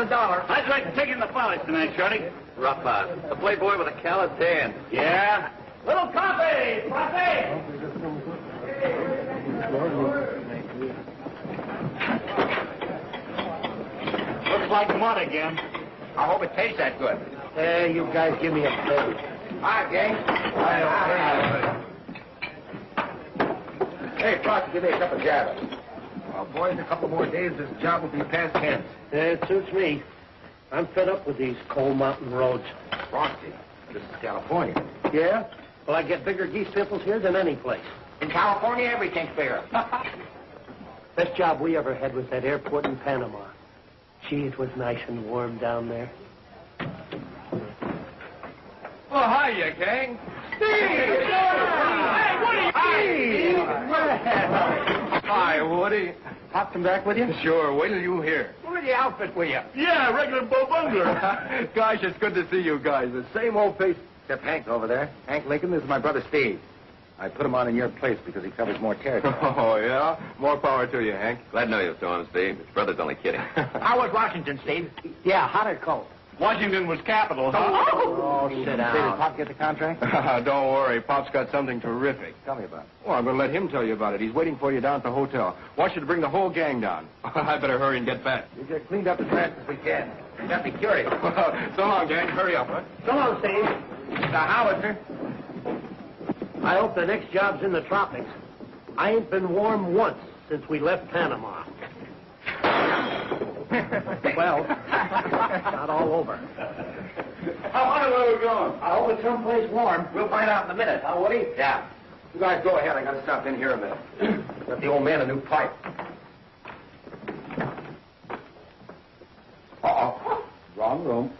$1. I'd like to take in the polish tonight, Shorty. Rough out. A playboy with a callous hand. Yeah? Little coffee! Coffee! Looks like mud again. I hope it tastes that good. Hey, you guys give me a plate. Hi, gang. Hey, Fox, give me a cup of java. Well, boys, in a couple more days, this job will be past tense. It suits me. I'm fed up with these coal mountain roads. Frosty, this is California. Yeah? Well, I get bigger geese pimples here than any place. In California, everything's bigger. Best job we ever had was that airport in Panama. Gee, it was nice and warm down there. Oh, hiya, gang. Steve! Hey, Woody! Hi, Woody. Pop come back with you? Sure, wait till you hear. Where's the outfit with you? Yeah, regular Bo Bungler. Gosh, it's good to see you guys. The same old face. Except Hank over there. Hank Lincoln, this is my brother Steve. I put him on in your place because he covers more territory. Oh, yeah? More power to you, Hank. Glad to know you, Ormsby. His brother's only kidding. How was Washington, Steve? Yeah, hot or cold? Washington was capital, huh? Oh, sit Did down. Pop get the contract? Don't worry. Pop's got something terrific. Tell me about it. Well, I'm going to let him tell you about it. He's waiting for you down at the hotel. Wants you to bring the whole gang down. I better hurry and get back. We get cleaned up as fast as we can. We got to be curious. So long, gang. Hurry up, huh? So long, Steve. The howitzer. I hope the next job's in the tropics. I ain't been warm once since we left Panama. Well, not all over. I wonder where we're going. I hope it's someplace warm. We'll find out in a minute, huh, Woody? Yeah. You guys go ahead. I got to stop in here a minute. Got the old man a new pipe. Uh-oh. Wrong room.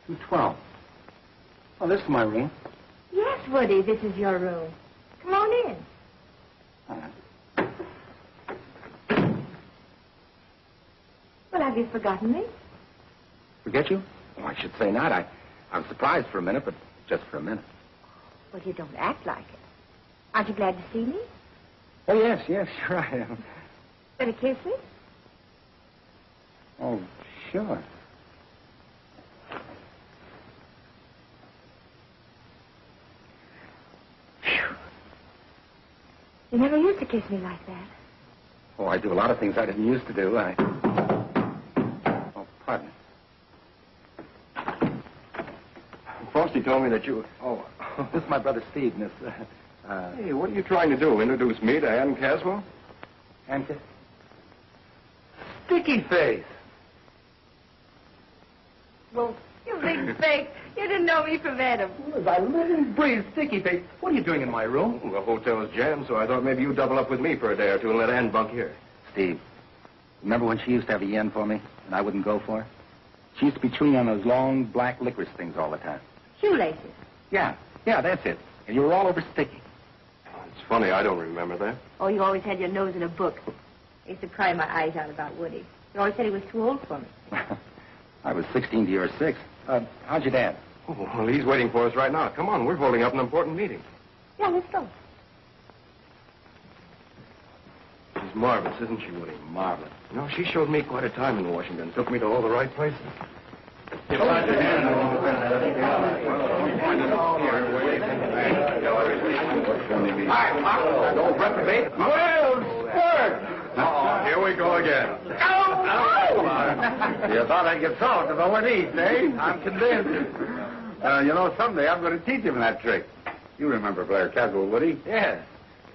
212. Oh, this is my room. Yes, Woody, this is your room. Come on in. All right. Well, have you forgotten me? Forget you? Oh, I should say not. I was surprised for a minute, but just for a minute. Well, you don't act like it. Aren't you glad to see me? Oh, yes, sure I am. Gonna kiss me? Oh, sure. Phew. You never used to kiss me like that. Oh, I do a lot of things I didn't used to do. Oh, pardon me. Frosty told me that you... Oh, this is my brother Steve, Miss... Hey, what are you trying to do? Introduce me to Ann Caswell? Ann Sticky face. Well, you big fake. You didn't know me from Adam. As I live and breathe, Sticky face. What are you doing in my room? The hotel's jammed, so I thought maybe you'd double up with me for a day or two and let Ann bunk here. Steve, remember when she used to have a yen for me and I wouldn't go for her? She used to be chewing on those long black licorice things all the time. Shoelaces. Yeah, that's it. And you were all over Sticky. It's funny, I don't remember that. Oh, you always had your nose in a book. I used to cry my eyes out about Woody. You always said he was too old for me. I was 16 to your 6. How's your dad? Oh, well, he's waiting for us right now. Come on, we're holding up an important meeting. Yeah, let's go. She's marvelous, isn't she, Woody? Marvelous. You know, she showed me quite a time in Washington. Took me to all the right places. Hi, don't reprobate. Well, spurt. Oh, here we go again. You thought I'd get salt if I went east, eh? I'm convinced. You know, someday I'm going to teach him that trick. You remember Blair Caswell, Woody? Yes.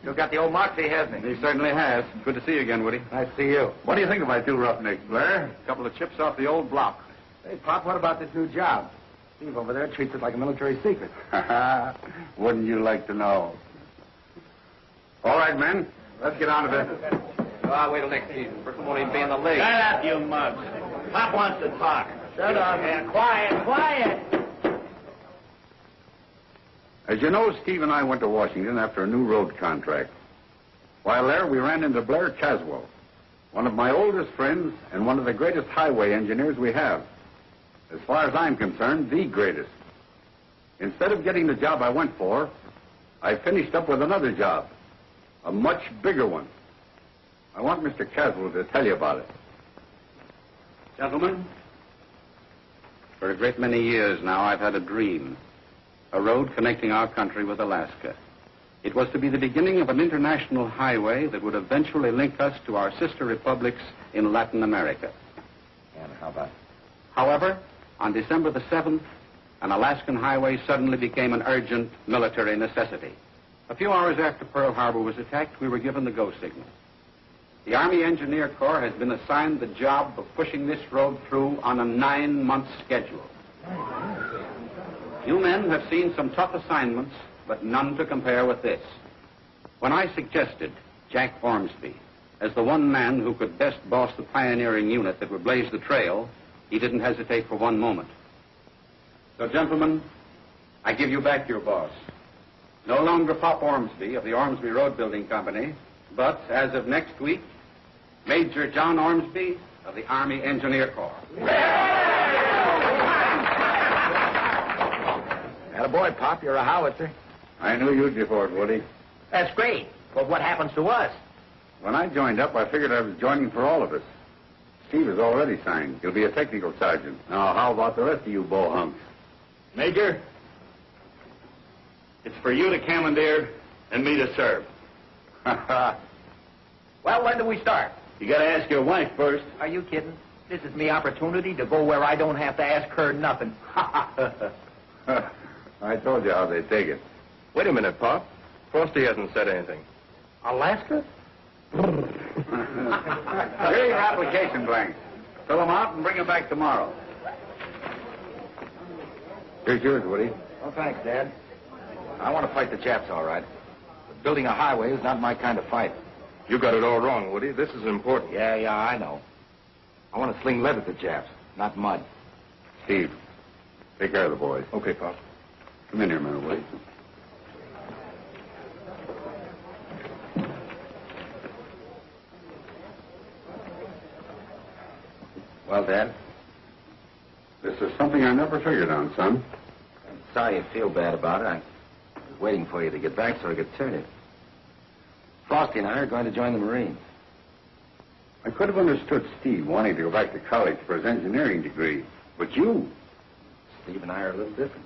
Still got the old moxie, hasn't he? He certainly has. Good to see you again, Woody. Nice to see you. What do you think of my two roughnecks, Blair? A couple of chips off the old block. Hey, Pop, what about this new job? Steve over there treats it like a military secret. Wouldn't you like to know? All right, men. Let's get on to business. I'll wait till next season. First, won't even be in the league. Shut up, you mugs. Pop wants to talk. Shut up. Yeah, quiet. As you know, Steve and I went to Washington after a new road contract. While there, we ran into Blair Caswell, one of my oldest friends and one of the greatest highway engineers we have. As far as I'm concerned, the greatest. Instead of getting the job I went for, I finished up with another job, a much bigger one. I want Mr. Caswell to tell you about it. Gentlemen, for a great many years now, I've had a dream. A road connecting our country with Alaska. It was to be the beginning of an international highway that would eventually link us to our sister republics in Latin America. And how about it? However, on December the 7th, an Alaskan highway suddenly became an urgent military necessity. A few hours after Pearl Harbor was attacked, we were given the go signal. The Army Engineer Corps has been assigned the job of pushing this road through on a 9-month schedule. You men have seen some tough assignments, but none to compare with this. When I suggested Jack Ormsby as the one man who could best boss the pioneering unit that would blaze the trail, he didn't hesitate for one moment. So, gentlemen, I give you back your boss. No longer Pop Ormsby of the Ormsby Road Building Company, but, as of next week, Major John Ormsby of the Army Engineer Corps. Attaboy, Pop, you're a howitzer. I knew you'd be for it, Woody. That's great. But what happens to us? When I joined up, I figured I was joining for all of us. Steve is already signed. He'll be a technical sergeant. Now, how about the rest of you bohunks? Major, it's for you to commandeer and me to serve. Well, when do we start? You gotta ask your wife first. Are you kidding? This is me opportunity to go where I don't have to ask her nothing. I told you how they take it. Wait a minute, Pop. Frosty hasn't said anything. Alaska? Here are your application blanks. Fill them out and bring them back tomorrow. Here's yours, Woody. Well, thanks, Dad. I want to fight the Japs, all right. But building a highway is not my kind of fight. You got it all wrong, Woody. This is important. Yeah, I know. I want to sling lead at the Japs, not mud. Steve, take care of the boys. Okay, Pop. Come in here a minute, Woody. Well, Dad? This is something I never figured on, son. I'm sorry you feel bad about it. I was waiting for you to get back so I could tell you. Frosty and I are going to join the Marines. I could have understood Steve wanting to go back to college for his engineering degree. But you? Steve and I are a little different.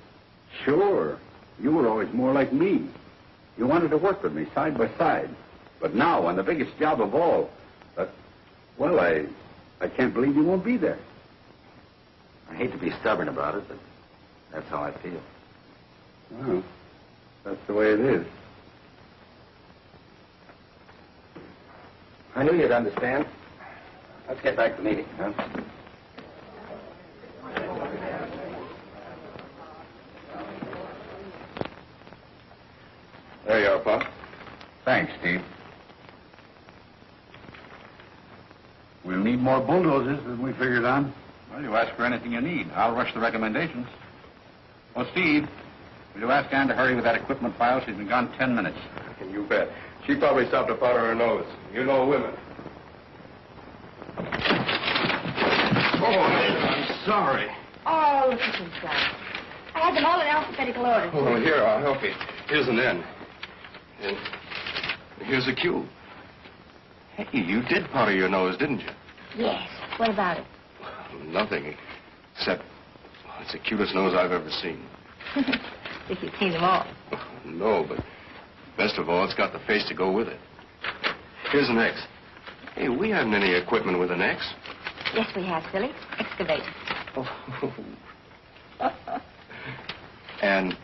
Sure. You were always more like me. You wanted to work with me side by side. But now, on the biggest job of all, well, I can't believe you won't be there. I hate to be stubborn about it, but that's how I feel. Well, that's the way it is. I knew you'd understand. Let's get back to the meeting, huh? There you are, Pop. Thanks, Steve. We'll need more bulldozers than we figured on. Well, you ask for anything you need. I'll rush the recommendations. Oh, Steve, will you ask Ann to hurry with that equipment file? She's been gone 10 minutes. You bet. She probably stopped to powder her nose. You know women. Oh, I'm sorry. Oh, look at these guys. I had them all in alphabetical order. Oh, here, I'll help you. Here's an N. And here's a Q. Hey, you did powder your nose, didn't you? Yes. What about it? Nothing, except it's the cutest nose I've ever seen. If you've seen them all. No, but best of all, it's got the face to go with it. Here's an X. Hey, we haven't any equipment with an X. Yes, we have, silly. Excavate. And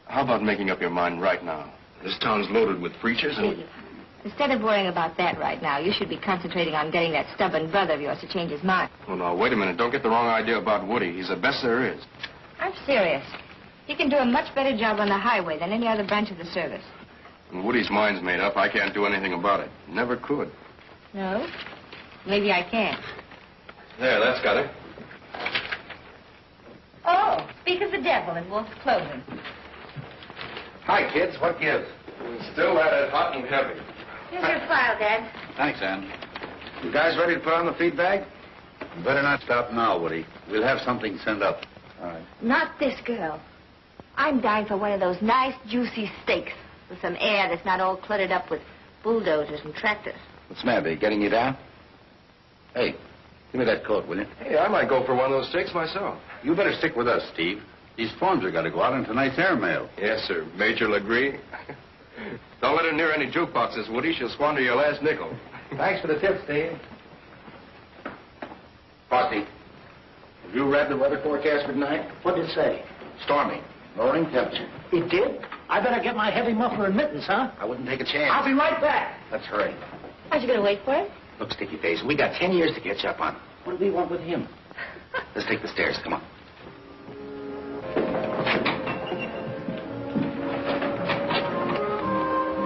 how about making up your mind right now? This town's loaded with preachers and... Steve, instead of worrying about that right now, you should be concentrating on getting that stubborn brother of yours to change his mind. Oh, now, wait a minute. Don't get the wrong idea about Woody. He's the best there is. I'm serious. He can do a much better job on the highway than any other branch of the service. When Woody's mind's made up, I can't do anything about it. Never could. No? Maybe I can. There, that's got it. Oh, speak of the devil in wolf's clothing. Hi, kids. What gives? Still at it, hot and heavy. Here's your file, Dad. Thanks, Ann. You guys ready to put on the feed bag? You better not stop now, Woody. We'll have something sent up. All right. Not this girl. I'm dying for one of those nice, juicy steaks with some air that's not all cluttered up with bulldozers and tractors. What's the matter? They getting you down? Hey, give me that coat, will you? Hey, I might go for one of those steaks myself. You better stick with us, Steve. These forms are going to go out in tonight's airmail. Yes, sir. Major Legree. Don't let her near any jukeboxes, Woody. She'll squander your last nickel. Thanks for the tip, Steve. Frosty, Have you read the weather forecast for tonight? What did it say? Stormy. Lowering temperature. It did? I better get my heavy muffler and mittens, huh? I wouldn't take a chance. I'll be right back. Let's hurry. Aren't you going to wait for him? Look, Sticky Face, we got 10 years to catch up on. What do we want with him? Let's take the stairs. Come on.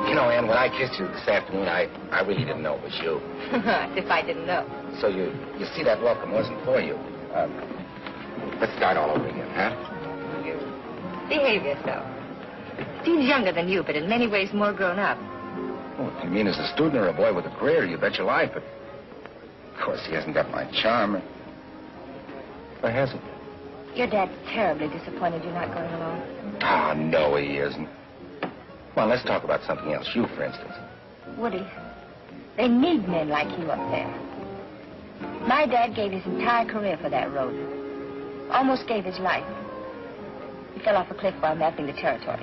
You know, Ann, when I kissed you this afternoon, I really didn't know it was you. As if I didn't know. So you see, that welcome wasn't for you. Let's start all over again, huh? You behave yourself. Steve's younger than you, but in many ways more grown up. Oh, if you mean as a student or a boy with a career, you bet your life. But, of course, he hasn't got my charm. Why hasn't? Your dad's terribly disappointed you're not going along. Ah, no, he isn't. Come on, let's talk about something else. You, for instance. Woody, they need men like you up there. My dad gave his entire career for that road. Almost gave his life. He fell off a cliff while mapping the territory.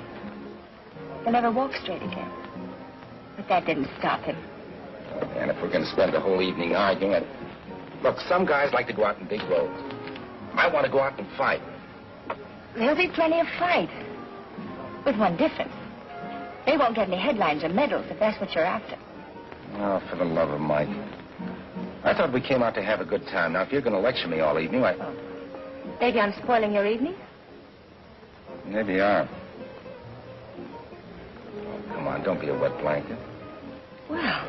He'll never walk straight again. But that didn't stop him. Oh, man, if we're going to spend the whole evening arguing... Look, some guys like to go out in big roads. I want to go out and fight. There'll be plenty of fight. With one difference. They won't get any headlines or medals if that's what you're after. Oh, for the love of Mike. I thought we came out to have a good time. Now, if you're going to lecture me all evening, Maybe I'm spoiling your evening? Maybe you are. Oh, come on, don't be a wet blanket. Well,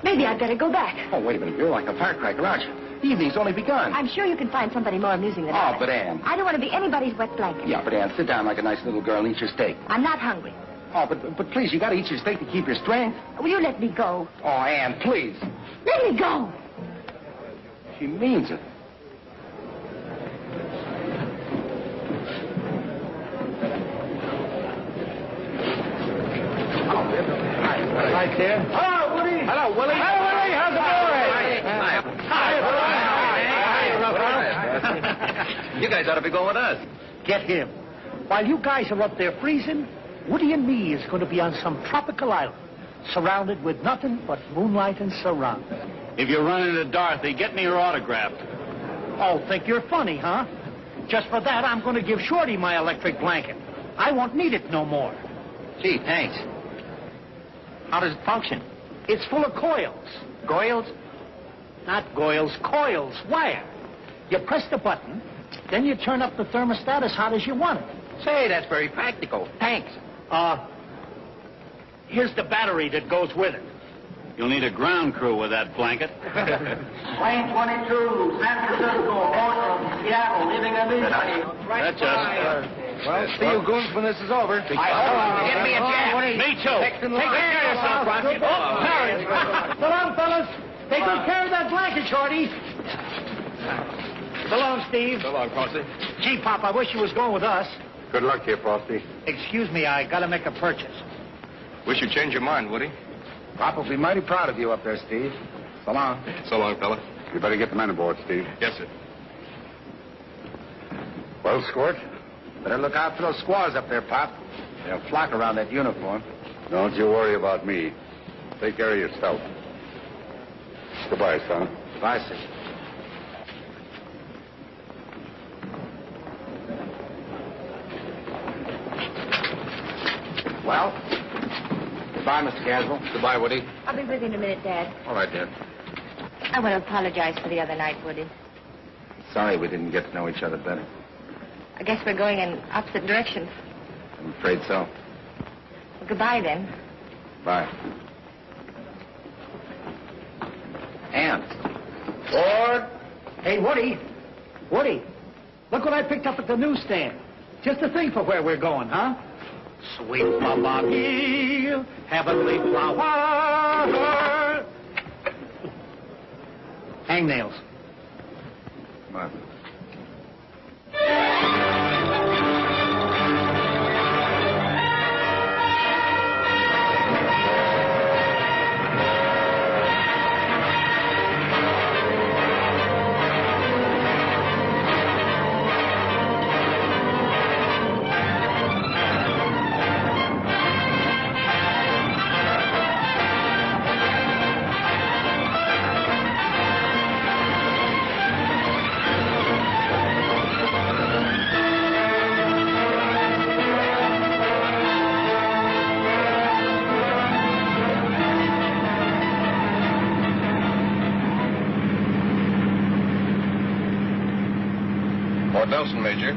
maybe I'd better go back. Oh, wait a minute. You're like a firecracker, aren't you? The evening's only begun. I'm sure you can find somebody more amusing than I. Oh, but Ann. I don't want to be anybody's wet blanket. Yeah, but Ann, sit down like a nice little girl and eat your steak. I'm not hungry. Oh, but please, you got to eat your steak to keep your strength. Will you let me go? Oh, Ann, please. Let me go. She means it. Right there. Hello, Woody. Hello, Willie. Hey, Willie. How's it going? You guys ought to be going with us. Get him. While you guys are up there freezing, Woody and me is going to be on some tropical island, surrounded with nothing but moonlight and surround. If you run into Dorothy, get me her autograph. Oh, think you're funny, huh? Just for that, I'm going to give Shorty my electric blanket. I won't need it no more. Gee, thanks. How does it function? It's full of coils. Goils? Not coils, coils, wire. You press the button, then you turn up the thermostat as hot as you want it. Say, that's very practical. Thanks. Here's the battery that goes with it. You'll need a ground crew with that blanket. Plane 22, San Francisco, Portland, Seattle, leaving immediately. That's us. Well, see you goons when this is over. Give me a jab. Me too. Take care of yourself, Rocky. So long, fellas. Take good care of that blanket, Shorty. So long, Steve. So long, Frosty. Gee, Pop, I wish you was going with us. Good luck to you, Frosty. Excuse me, I gotta make a purchase. Wish you'd change your mind, Woody. Pop will be mighty proud of you up there, Steve. So long. So long, fella. You better get the men aboard, Steve. Yes, sir. Well, Squirt? Better look out for those squaws up there, Pop. They'll flock around that uniform. Don't you worry about me. Take care of yourself. Goodbye, son. Bye, sir. Well, goodbye, Mr. Caswell. Goodbye, Woody. I'll be with you in a minute, Dad. All right, Dad. I want to apologize for the other night, Woody. Sorry we didn't get to know each other better. I guess we're going in opposite directions. I'm afraid so. Well, goodbye, then. Bye. Ann. Ford. Hey, Woody. Woody, look what I picked up at the newsstand. Just the thing for where we're going, huh? Sweet Mama Hill, heavenly flower. Hangnails. Come on. Belson, Major.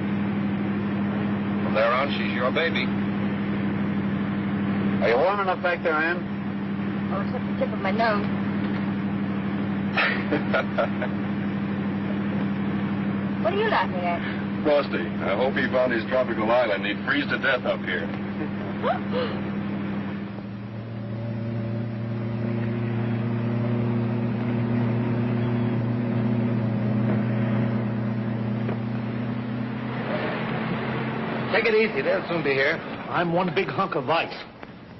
From there on, she's your baby. Are you warm enough back there, Ann? Oh, except the tip of my nose. What are you laughing at? Frosty, I hope he found his tropical island. He'd freeze to death up here. Take it easy. They'll soon be here. I'm one big hunk of ice.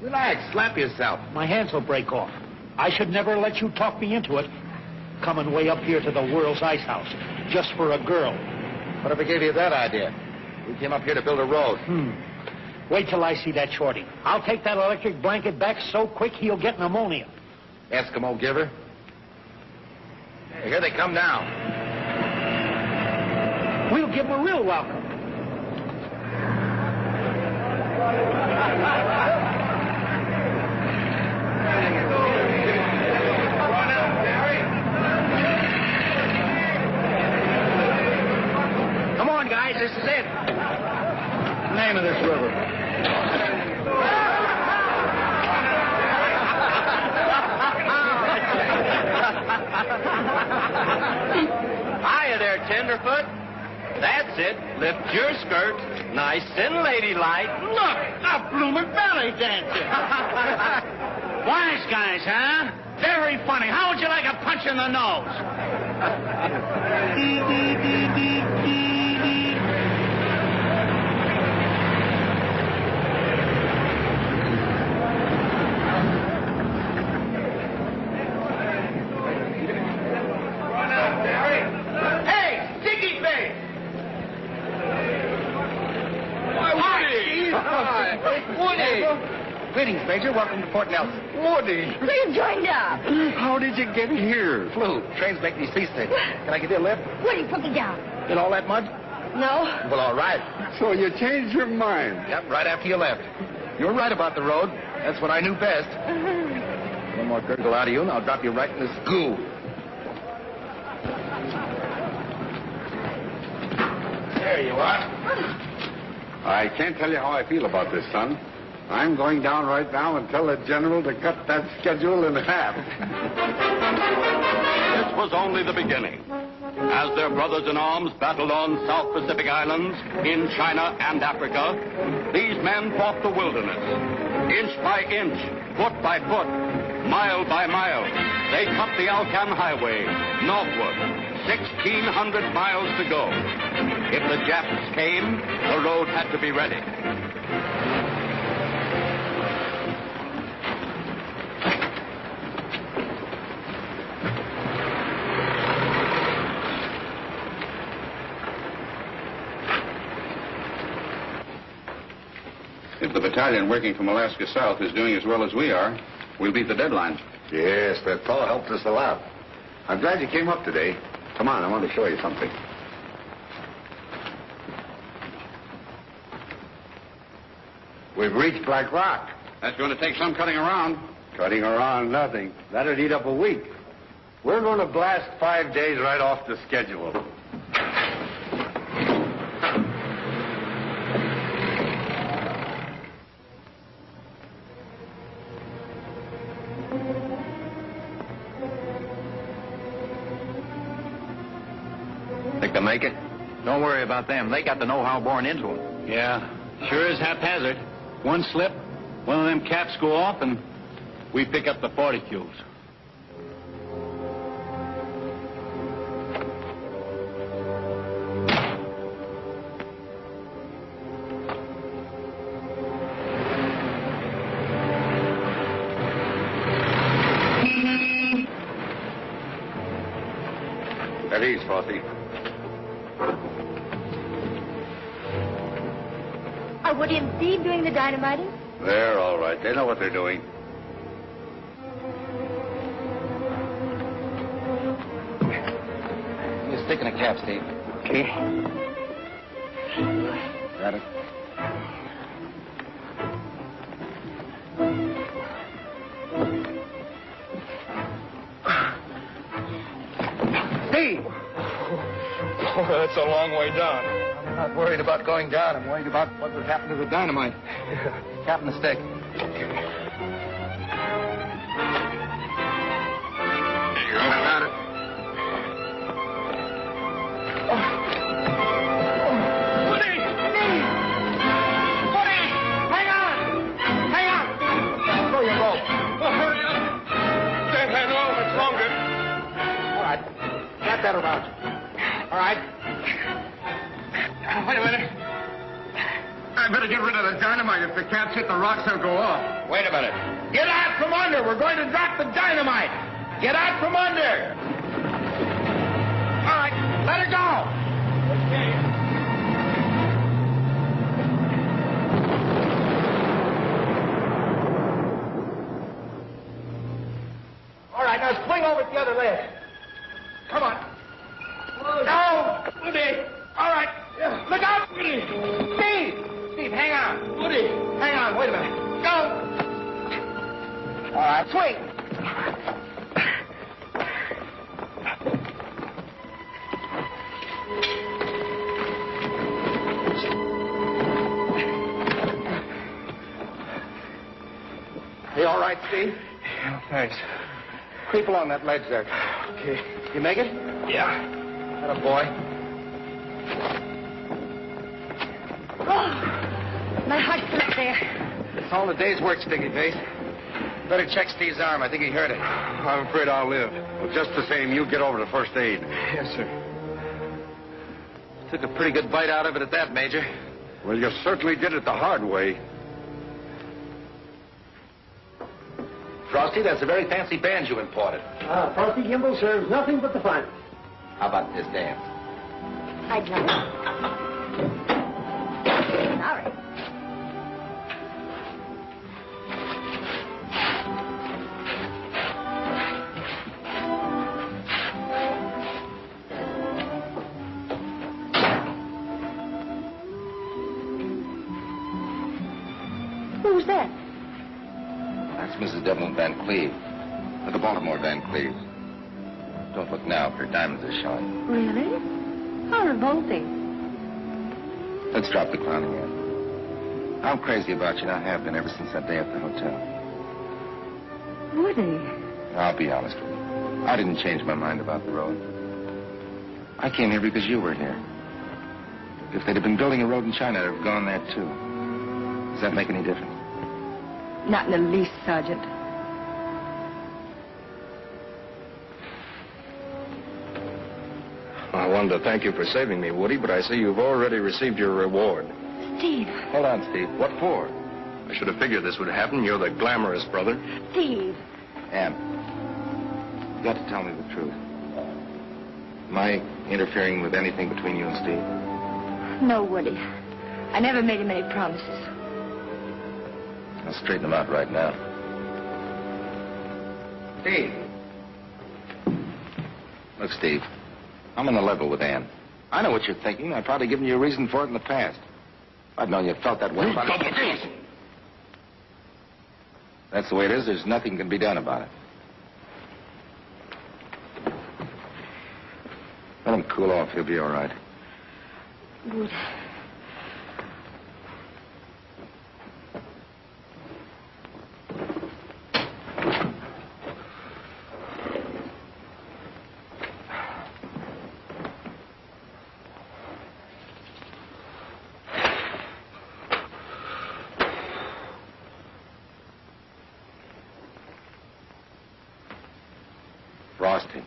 Relax. Slap yourself. My hands will break off. I should never let you talk me into it. Coming way up here to the world's ice house, just for a girl. Whatever gave you that idea? We came up here to build a road. Wait till I see that shorty. I'll take that electric blanket back so quick he'll get pneumonia. Eskimo giver. Hey, here they come now. We'll give him a real welcome. Come on, guys. This is it. Name of this river. Hiya there, tenderfoot. That's it. Lift your skirt. Nice and ladylike. Look, a bloomin' belly dancing. Wise guys, huh? Very funny. How would you like a punch in the nose? Hey, Sticky Face! Woody! Greetings, Major. Welcome to Port Nelson. Woody! So you joined up. How did you get here? Flu. Trains make me seasick. Can I give you a lift? Woody, put me down. In all that mud? No. Well, all right. So you changed your mind. Yep, right after you left. You were right about the road. That's what I knew best. One more gurgle out of you, and I'll drop you right in this goo. There you are. I can't tell you how I feel about this, son. I'm going down right now and tell the general to cut that schedule in half. This was only the beginning. As their brothers in arms battled on South Pacific Islands, in China and Africa, these men fought the wilderness. Inch by inch, foot by foot, mile by mile, they cut the ALCAN highway northward. 1,600 miles to go. If the Japs came, the road had to be ready. If the battalion working from Alaska South is doing as well as we are, we'll beat the deadline. Yes, that fellow helped us a lot. I'm glad you came up today. Come on, I want to show you something. We've reached Black Rock. That's going to take some cutting around. Cutting around nothing. That'll eat up a week. We're going to blast 5 days right off the schedule. Think they'll make it? Don't worry about them. They got the know-how born into them. Yeah, sure is haphazard. One slip, one of them caps go off, and we pick up the 40 cubes. At ease, Frosty. Are Woody and Steve doing the dynamiting? They're all right. They know what they're doing. You stick in a cap, Steve. Okay. Got it. Steve! Oh, that's a long way down. not worried about going down. I'm worried about what would happen to the dynamite. Captain the stick. You got it. That around. All right. Wait a minute. I better get rid of the dynamite. If the caps hit the rocks, they'll go off. Wait a minute. Get out from under. We're going to drop the dynamite. Get out from under. All right. Let her go. Okay. All right. Now swing over to the other leg. Come on. No! Woody! All right. Look out! Woody! Steve, hang on. Woody! Hang on. Wait a minute. Go! All right. Swing! You all right, Steve? Yeah, thanks. Creep along that ledge there. Okay. You make it? Yeah. Atta boy. Oh, my heart's up there. It's all the day's work, Sticky Face. Better check Steve's arm. I think he hurt it. I'm afraid I'll live. Well, just the same, you get over to first aid. Yes, sir. Took a pretty good bite out of it at that, Major. Well, you certainly did it the hard way. Frosty, that's a very fancy band you imported. Frosty Gimbal serves nothing but the fun. How about this dance? I'd love it. All right. Who's that? That's Mrs. Devlin Van Cleve. The Baltimore Van Cleve. Don't look now if her diamonds are showing. Really? How revolting. Let's drop the clowning in. I'm crazy about you, and I have been ever since that day at the hotel. Woody. I'll be honest with you. I didn't change my mind about the road. I came here because you were here. If they'd have been building a road in China, I'd have gone there, too. Does that make any difference? Not in the least, Sergeant. I wanted to thank you for saving me, Woody, but I see you've already received your reward. Steve. Hold on, Steve. What for? I should have figured this would happen. You're the glamorous brother. Steve. Ann, you got to tell me the truth. Am I interfering with anything between you and Steve? No, Woody. I never made him any promises. I'll straighten them out right now. Steve. Look, Steve, I'm on the level with Ann. I know what you're thinking. I've probably given you a reason for it in the past. I'd known you felt that way. You double-cross. That's the way it is. There's nothing can be done about it. Let him cool off. He'll be all right. Woody. Frosty.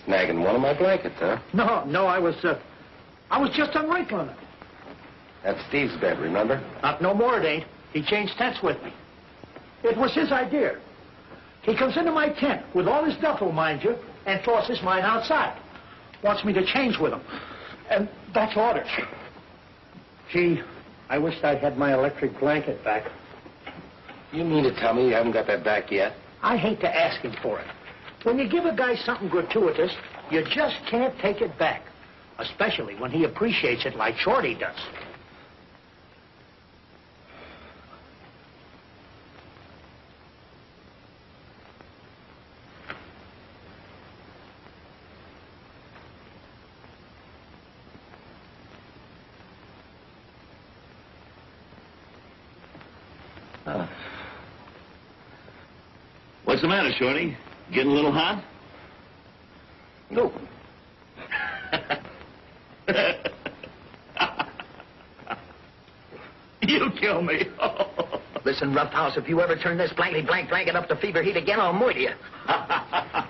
Snagging one of my blankets, huh? No, I was just unwrinkling it. That's Steve's bed, remember? Not no more, it ain't. He changed tents with me. It was his idea. He comes into my tent with all his duffel, mind you, and tosses mine outside. Wants me to change with him. And that's orders. Gee, I wished I had my electric blanket back. You mean to tell me you haven't got that back yet? I hate to ask him for it. When you give a guy something gratuitous, you just can't take it back. Especially when he appreciates it like Shorty does. What's the matter, Shorty? Getting a little hot? No. You kill me. Listen, roughhouse, if you ever turn this blanket up to fever heat again, I'll murder you. I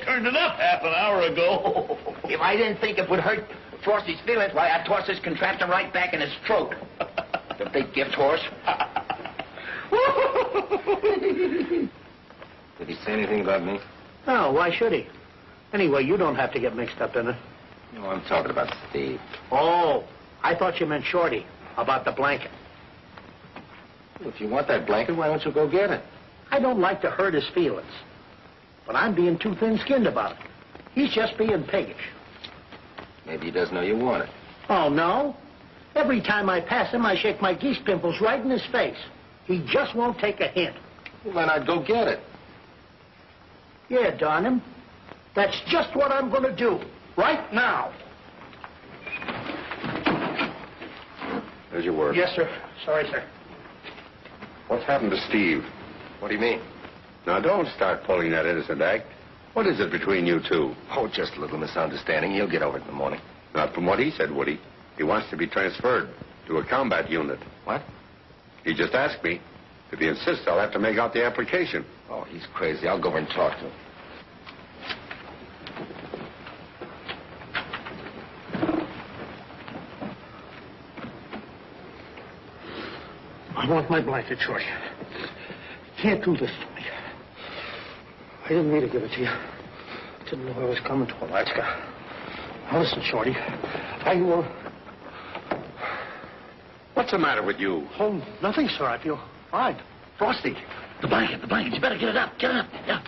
turned it up half an hour ago. If I didn't think it would hurt Frosty's feelings, why, I'd toss this contraption right back in his throat. The big gift horse. Did he say anything about me? No, why should he? Anyway, you don't have to get mixed up in it. No, I'm talking about Steve. Oh, I thought you meant Shorty, about the blanket. If you want that blanket, why don't you go get it? I don't like to hurt his feelings, but I'm being too thin-skinned about it. He's just being piggish. Maybe he doesn't know you want it. Oh, no? Every time I pass him, I shake my geese pimples right in his face. He just won't take a hint. Well, then I'd go get it. Yeah, darn him. That's just what I'm going to do, right now. There's your word. Yes, sir. Sorry, sir. What's happened to Steve? What do you mean? Now, don't start pulling that innocent act. What is it between you two? Oh, just a little misunderstanding. He'll get over it in the morning. Not from what he said, Woody. He wants to be transferred to a combat unit. What? He just asked me. If he insists, I'll have to make out the application. Oh, he's crazy. I'll go over and talk to him. I want my blanket, Shorty. You can't do this to me. I didn't mean to give it to you. Didn't know I was coming to Alaska. Now listen, Shorty. What's the matter with you? Oh, nothing, sir. I feel fine. Frosty. The blanket. You better get it up. Get it up. Yeah.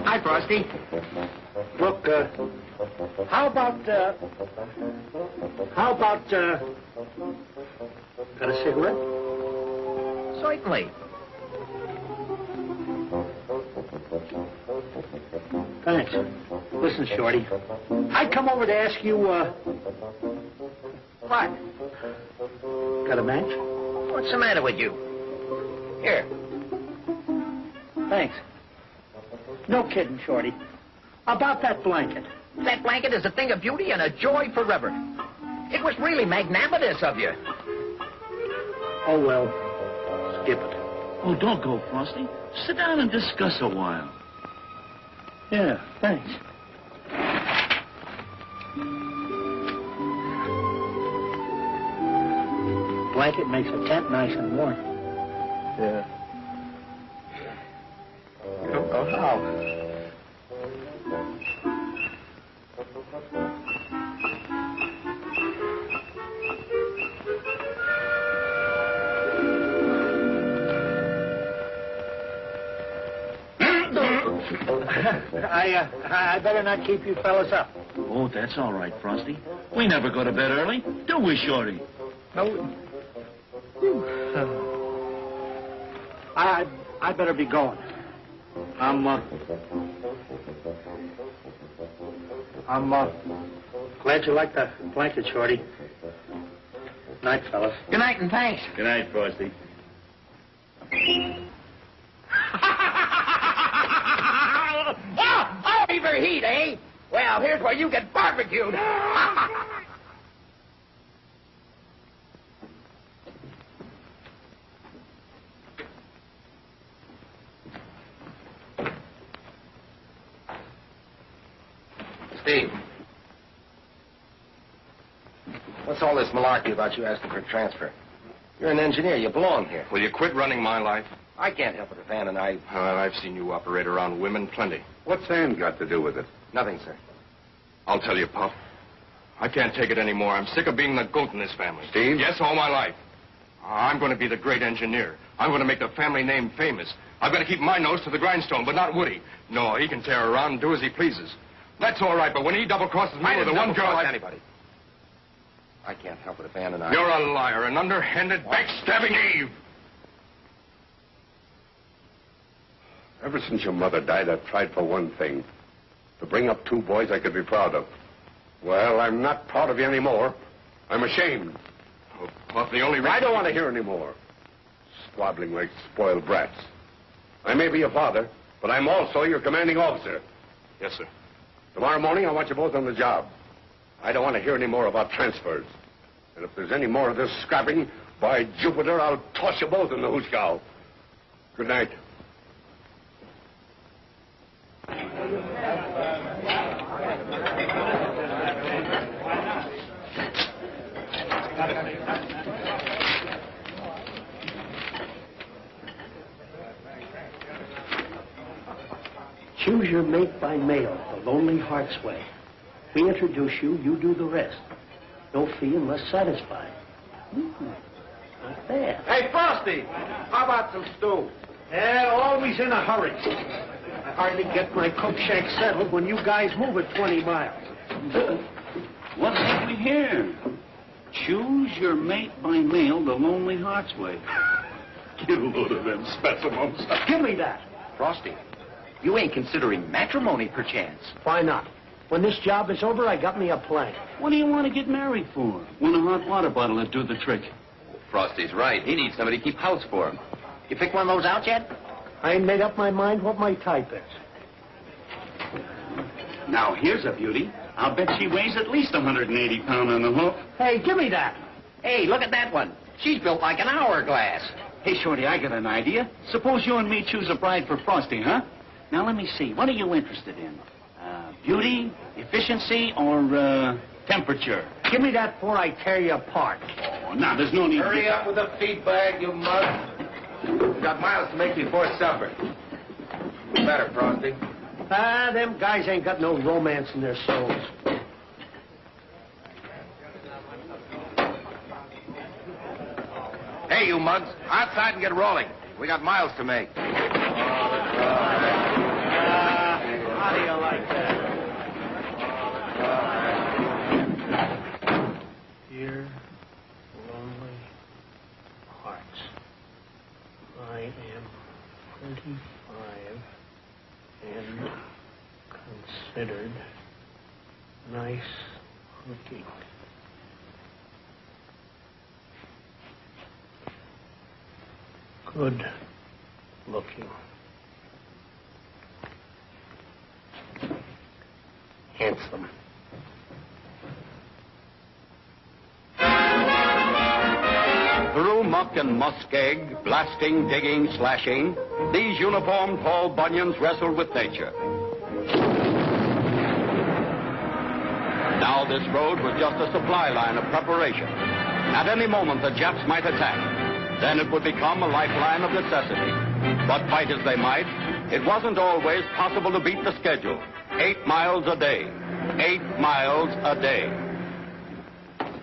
Hi, Frosty. Look, how about, got a cigarette? Certainly. Thanks. Listen, Shorty, I come over to ask you, What? got a match? What's the matter with you? Here. Thanks. No kidding, Shorty. About that blanket. That blanket is a thing of beauty and a joy forever. It was really magnanimous of you. Oh, well, skip it. Oh, don't go, Frosty. Sit down and discuss a while. Yeah, thanks. Blanket makes a tent nice and warm. Yeah. Oh, how? I better not keep you fellas up. Oh, that's all right, Frosty. We never go to bed early, do we, Shorty? No. I better be going. I'm glad you like the blanket, Shorty. Night, fellas. Good night and thanks. Good night, Frosty. Oh, fever heat, eh? Well, here's where you get barbecued. Steve. What's all this malarkey about you asking for a transfer? You're an engineer. You belong here. Will you quit running my life? I can't help it if Ann and I... I've seen you operate around women plenty. What's Ann got to do with it? Nothing, sir. I'll tell you, Pop. I can't take it anymore. I'm sick of being the goat in this family. Steve? Yes, all my life. I'm going to be the great engineer. I'm going to make the family name famous. I've got to keep my nose to the grindstone, but not Woody. No, he can tear around and do as he pleases. That's all right, but when he double-crosses me with the one girl anybody. I can't help it if Ann and I... You're a liar, an underhanded, backstabbing Eve. Ever since your mother died, I've tried for one thing. to bring up two boys I could be proud of. Well, I'm not proud of you anymore. I'm ashamed. Well, the only reason... I don't want to hear any more. Squabbling like spoiled brats. I may be your father, but I'm also your commanding officer. Yes, sir. Tomorrow morning, I want you both on the job. I don't want to hear any more about transfers. And if there's any more of this scrapping, by Jupiter, I'll toss you both in the hoosegow. Good night. Choose your mate by mail, the Lonely Heart's Way. We introduce you, you do the rest. No fee unless satisfied. Not bad. Hey, Frosty, how about some stew? And always in a hurry. I hardly get my cook shack settled when you guys move at 20 miles. What have we here? Choose your mate by mail the Lonely Heart's Way. Get a load of them specimens. Give me that. Frosty, you ain't considering matrimony, perchance. Why not? When this job is over, I got me a plan. What do you want to get married for? When a hot water bottle would do the trick. Frosty's right. He needs somebody to keep house for him. You pick one of those out yet? I ain't made up my mind what my type is. Now, here's a beauty. I'll bet she weighs at least 180 pounds on the hoof. Hey, give me that. Hey, look at that one. She's built like an hourglass. Hey, Shorty, I got an idea. Suppose you and me choose a bride for Frosty, huh? Now, let me see. What are you interested in? Beauty, efficiency, or temperature? Give me that before I tear you apart. Oh, now, there's no need to... Hurry up with the feed bag, you mug. We've got miles to make before supper. Better, Frosty. Them guys ain't got no romance in their souls. Hey, you mugs, outside and get rolling. We got miles to make. How do you like that? Dear lonely hearts, I am 35 and considered nice looking. Good looking. Handsome. Through muck and muskeg, blasting, digging, slashing, these uniformed tall bunions wrestled with nature. Now this road was just a supply line of preparation. At any moment the Japs might attack. Then it would become a lifeline of necessity. But fight as they might, it wasn't always possible to beat the schedule. 8 miles a day. 8 miles a day.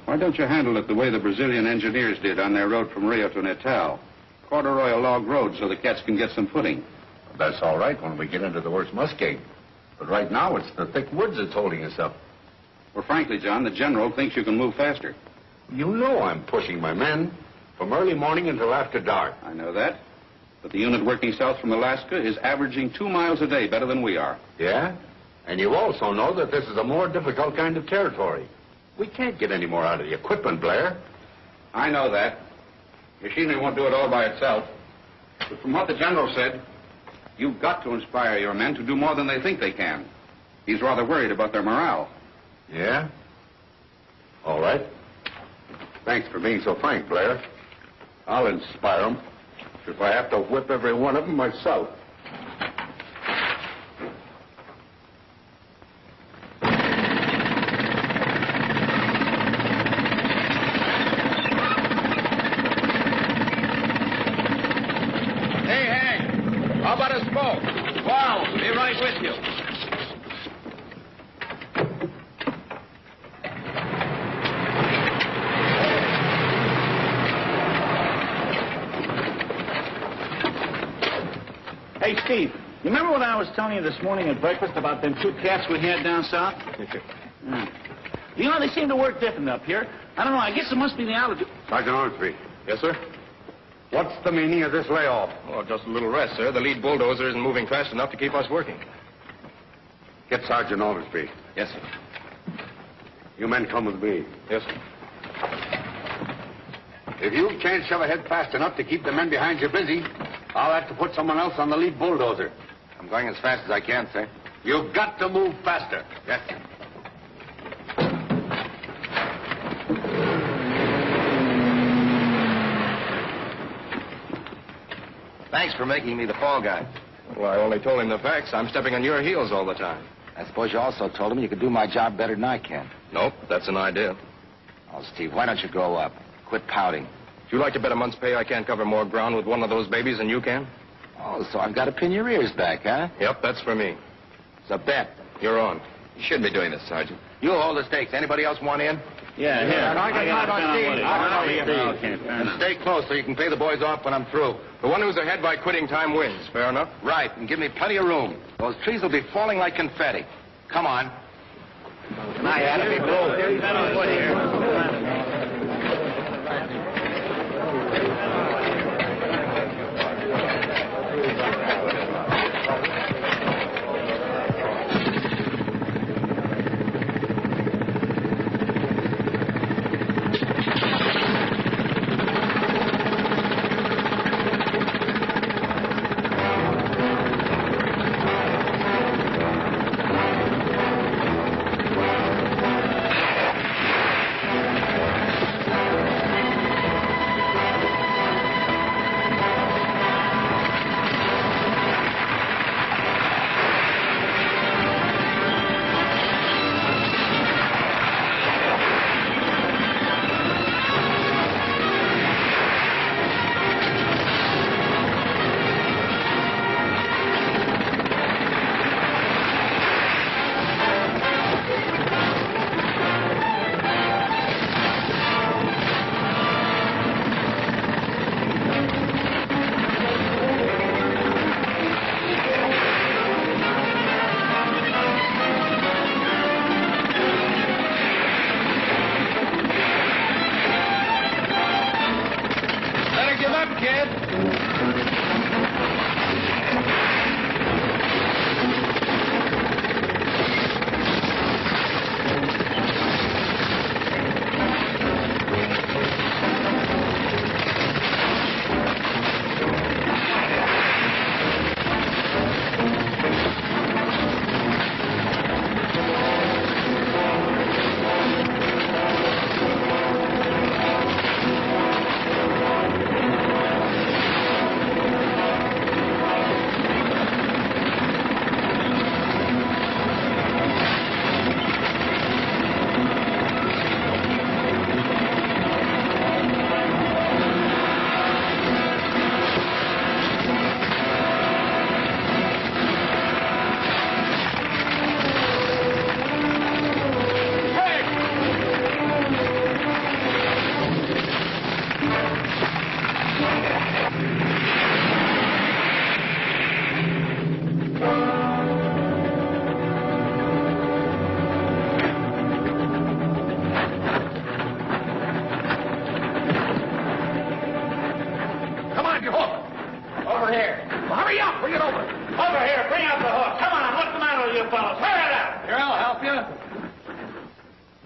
Why don't you handle it the way the Brazilian engineers did on their road from Rio to Natal? Corduroy a log road so the cats can get some footing. That's all right when we get into the worst muskeg. But right now, it's the thick woods that's holding us up. Well, frankly, John, the general thinks you can move faster. You know I'm pushing my men from early morning until after dark. I know that. But the unit working south from Alaska is averaging 2 miles a day better than we are. Yeah? And you also know that this is a more difficult kind of territory. We can't get any more out of the equipment, Blair. I know that. Machinery won't do it all by itself. But from what the general said, you've got to inspire your men to do more than they think they can. He's rather worried about their morale. Yeah? All right. Thanks for being so frank, Blair. I'll inspire them if I have to whip every one of them myself. With you. Hey, Steve, you remember what I was telling you this morning at breakfast about them 2 cats we had down south? You know, they seem to work different up here. I don't know, I guess it must be the altitude. Sergeant Ormsby. Yes, sir? What's the meaning of this layoff? Oh, just a little rest, sir. The lead bulldozer isn't moving fast enough to keep us working. Get Sergeant Ormsby. Yes, sir. You men come with me. Yes, sir. If you can't shove ahead fast enough to keep the men behind you busy, I'll have to put someone else on the lead bulldozer. I'm going as fast as I can, sir. You've got to move faster. Yes, sir. Thanks for making me the fall guy. Well, I only told him the facts. I'm stepping on your heels all the time. I suppose you also told him you could do my job better than I can. Nope, that's an idea. Oh, Steve, why don't you grow up? Quit pouting. Would you like to bet a month's pay I can't cover more ground with one of those babies than you can? Oh, so I've got to pin your ears back, huh? Yep, that's for me. It's a bet. You're on. You shouldn't be doing this, Sergeant. You hold the stakes. Anybody else want in? Yeah, here. And I got on Steve. Okay, fair And enough. stay close so you can pay the boys off when I'm through. The one who's ahead by quitting time wins. Fair enough? Right, and give me plenty of room. Those trees will be falling like confetti. Come on. I had to be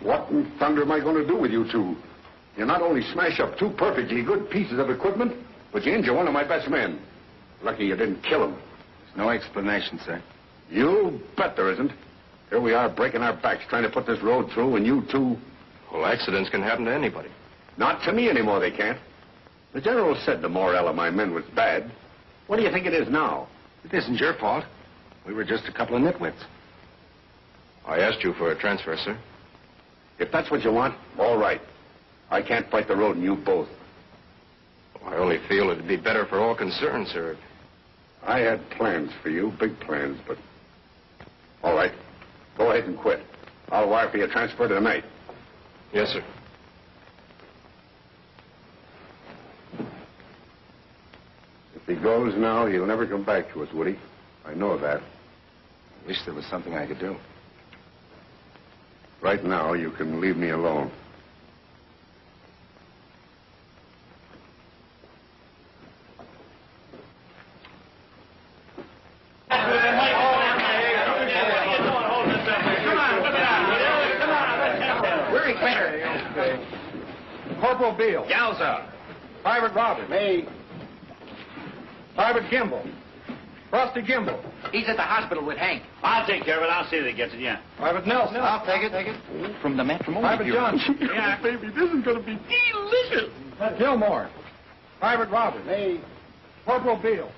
What in thunder am I going to do with you two? You not only smash up two perfectly good pieces of equipment, but you injure one of my best men. Lucky you didn't kill him. There's no explanation, sir. You bet there isn't. Here we are breaking our backs trying to put this road through, and you two... Well, accidents can happen to anybody. Not to me anymore, they can't. The general said the morale of my men was bad. What do you think it is now? It isn't your fault. We were just a couple of nitwits. I asked you for a transfer, sir. If that's what you want, all right. I can't fight the road and you both. I only feel it'd be better for all concerned, sir. I had plans for you, big plans, but... All right. Go ahead and quit. I'll wire for your transfer tonight. Yes, sir. If he goes now, he'll never come back to us, Woody. I know that. I wish there was something I could do. Right now, you can leave me alone. Corporal Beale. Yowza. Private Roberts. Me. Private Gimble. Frosty Gimble. He's at the hospital with Hank. I'll take care of it. I'll see that he gets it, yeah. Private Nelson. I'll take it. From the matrimonial Private bureau. Johnson. Yeah, Baby, this is going to be delicious. Gilmore. Private Roberts. Me. Corporal Beale.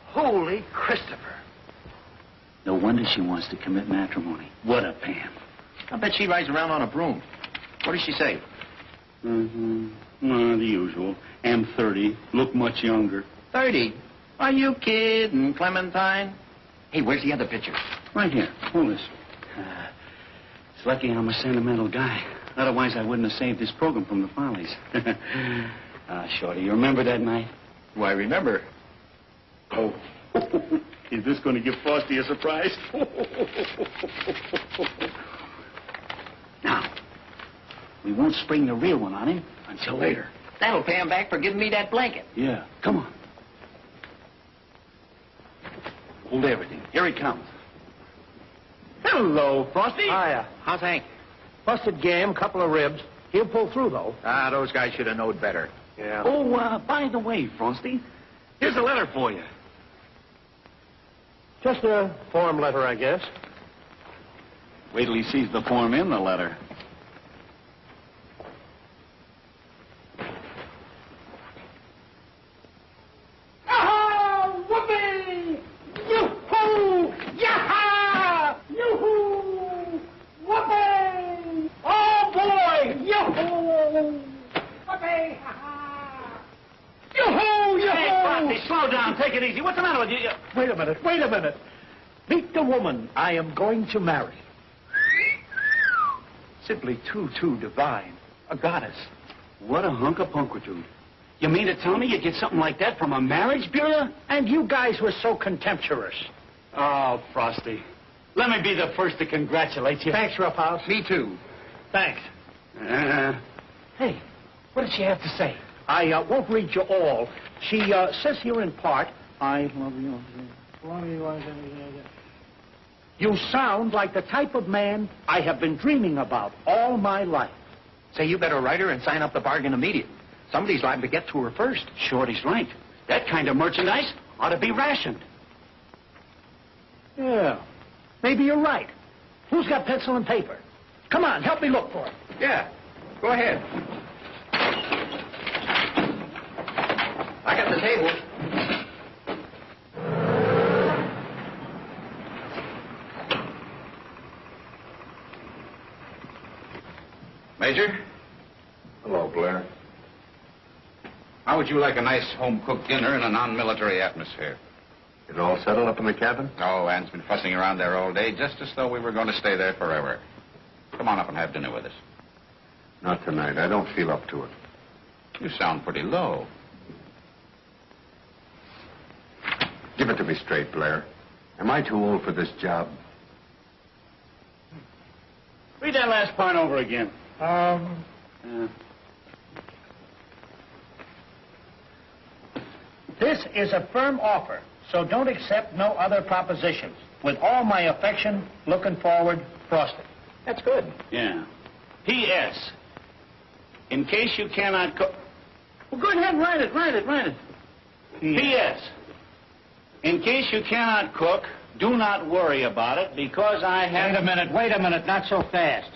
Holy Christopher. No wonder she wants to commit matrimony. What a Pam. I bet she rides around on a broom. What does she say? Mm-hmm. The usual. Am 30. Look much younger. 30? Are you kidding, Clementine? Hey, where's the other picture? Right here. Hold this. It's lucky I'm a sentimental guy. Otherwise, I wouldn't have saved this program from the follies. Shorty, you remember that night? Why, remember. Oh. Is this going to give Frosty a surprise? Now, we won't spring the real one on him until later. That'll pay him back for giving me that blanket. Yeah. Come on. Hold everything. Here he comes. Hello, Frosty. Hiya. How's Hank? Busted gam, couple of ribs. He'll pull through, though. Ah, those guys should have known better. Yeah. Oh, by the way, Frosty, here's a letter for you. Just a form letter, I guess. Wait till he sees the form in the letter. Oh, whoopee! Yoo-hoo! Yaha! Yoo-hoo! Whoopee! Oh, boy! Yoo-hoo! Whoopee! Ha-ha! Yoo-hoo! Yoo-hoo! Hey, Frosty, slow down. Take it easy. What's the matter with you? Wait a minute. Meet the woman I am going to marry. Simply too divine. A goddess. What a hunk of punkwitude. You mean to tell me you get something like that from a marriage bureau? And you guys were so contemptuous. Oh, Frosty. Let me be the first to congratulate you. Thanks, Roughhouse. Me too. Thanks. Hey, what did she have to say? I won't read you all. She says here in part, I love you. You sound like the type of man I have been dreaming about all my life. Say, you better write her and sign up the bargain immediate. Somebody's liable to get to her first. Shorty's right. That kind of merchandise ought to be rationed. Yeah, maybe you're right. Who's got pencil and paper? Come on, help me look for it. Yeah, go ahead. I got the table. Major? Hello, Blair. How would you like a nice home-cooked dinner in a non-military atmosphere? It all settled up in the cabin? Oh, Ann's been fussing around there all day, just as though we were going to stay there forever. Come on up and have dinner with us. Not tonight. I don't feel up to it. You sound pretty low. Give it to me straight, Blair. Am I too old for this job? Read that last part over again. This is a firm offer, so don't accept no other propositions. With all my affection, looking forward, Frosty. That's good. Yeah. P.S. In case you cannot cook... Well, go ahead, write it. P.S. In case you cannot cook, do not worry about it, because I have... Wait a minute, not so fast.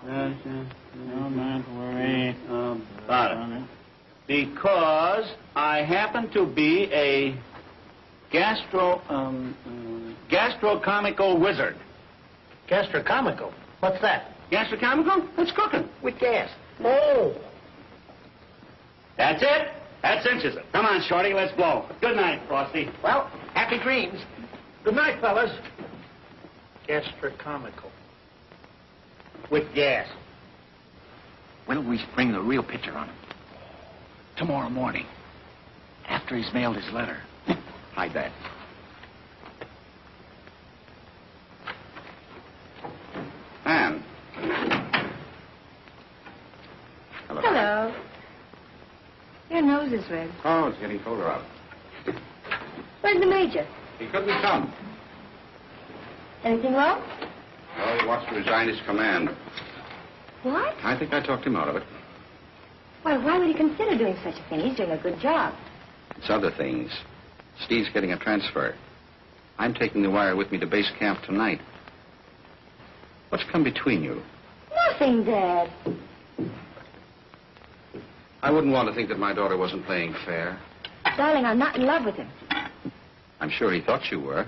Do not worry about it. Because I happen to be a gastrocomical wizard. Gastrocomical? What's that? Gastrocomical? That's cooking. With gas. Oh. That's it. That cinches it. Come on, Shorty, let's blow. Good night, Frosty. Well, happy dreams. Good night, fellas. Gastrocomical. With gas. When will we spring the real picture on him? Tomorrow morning. After he's mailed his letter. Hide that. Ann. Hello. Your nose is red. Oh, it's getting colder out. Where's the Major? He couldn't come. Anything wrong? No, he wants to resign his command. What? I think I talked him out of it. Well, why would he consider doing such a thing? He's doing a good job. It's other things. Steve's getting a transfer. I'm taking the wire with me to base camp tonight. What's come between you? Nothing, Dad. I wouldn't want to think that my daughter wasn't playing fair. Darling, I'm not in love with him. I'm sure he thought you were.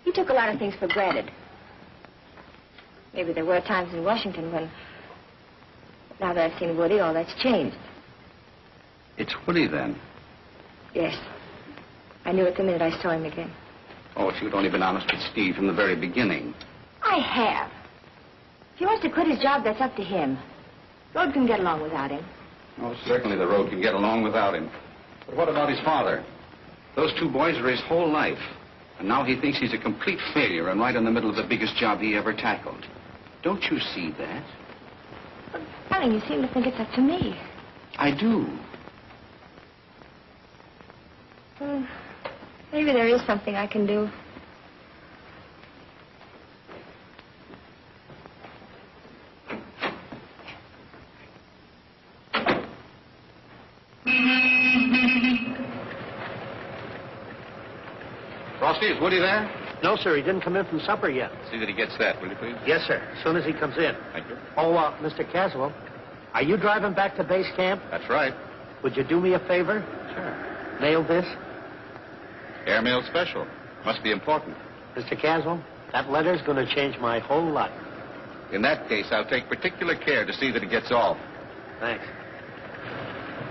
He took a lot of things for granted. Maybe there were times in Washington when, now that I've seen Woody, all that's changed. It's Woody, then. Yes. I knew it the minute I saw him again. Oh, if you'd only been honest with Steve from the very beginning. I have. If he wants to quit his job, that's up to him. Road can get along without him. Oh, certainly the road can get along without him. But what about his father? Those two boys are his whole life. And now he thinks he's a complete failure and right in the middle of the biggest job he ever tackled. Don't you see that? But, darling, you seem to think it's up to me. I do. Maybe there is something I can do. Frosty, is Woody there? No, sir. He didn't come in from supper yet. See that he gets that, will you, please? Yes, sir. As soon as he comes in. Thank you. Oh, Mr. Caswell, are you driving back to base camp? That's right. Would you do me a favor? Sure. Mail this? Airmail special. Must be important. Mr. Caswell, that letter's going to change my whole life. In that case, I'll take particular care to see that it gets off. Thanks.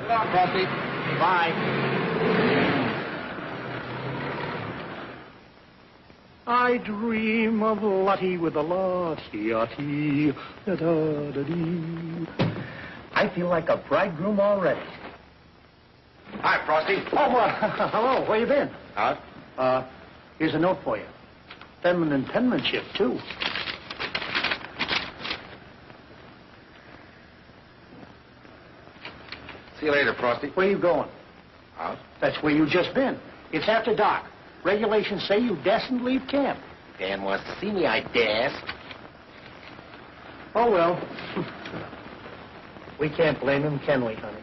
Good on, Frosty. Bye. I dream of Lottie with a Lottie-ottie, da-da-da-dee. I feel like a bridegroom already. Hi, Frosty. Oh, hello. Where you been? Out. Here's a note for you. Feminine penmanship, too. See you later, Frosty. Where you going? Out. That's where you just been. It's after dark. Regulations say you dasn't leave camp. Dan wants to see me, I dash. Oh, well. We can't blame him, can we, honey?